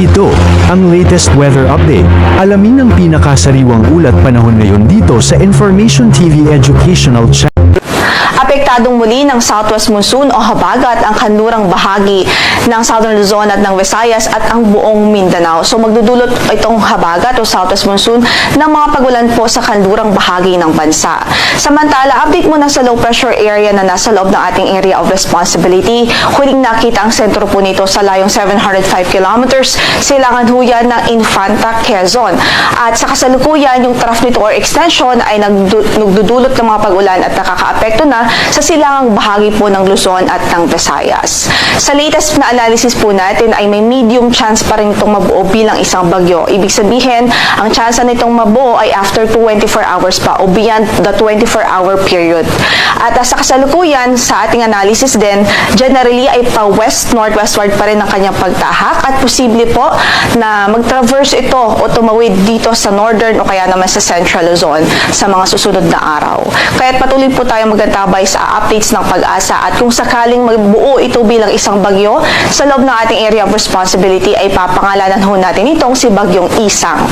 Ito, ang latest weather update. Alamin ang pinakasariwang ulat panahon ngayon dito sa Information TV Educational Channel. Apektadong muli ng southwest monsoon o habagat ang kanlurang bahagi ng Southern Luzon at ng Visayas at ang buong Mindanao. So magdudulot itong habagat o southwest monsoon ng mga pagulan po sa kanlurang bahagi ng bansa. Samantala, update muna sa low pressure area na nasa loob ng ating area of responsibility. Huling nakita ang sentro po nito sa layong 705 kilometers silangan huyan ng Infanta, Quezon. At sa kasalukuyan, yung trough nito or extension ay nagdudulot ng mga pagulan at nakakaapekto na sa silangang bahagi po ng Luzon at ng Visayas. Sa latest na analysis po natin ay may medium chance pa rin itong mabuo bilang isang bagyo. Ibig sabihin, ang chance nitong mabuo ay after 24 hours pa o beyond the 24-hour period. At sa kasalukuyan, sa ating analysis din, generally ay pa-west-northwestward pa rin ang kanyang pagtahak at posible po na mag-traverse ito o tumawid dito sa northern o kaya naman sa central Luzon sa mga susunod na araw. Kaya't patuloy po tayo magantabay sa updates ng Pag-asa at kung sakaling magbuo ito bilang isang bagyo, sa loob ng ating area of responsibility ay papangalanan ho natin itong si Bagyong Isang.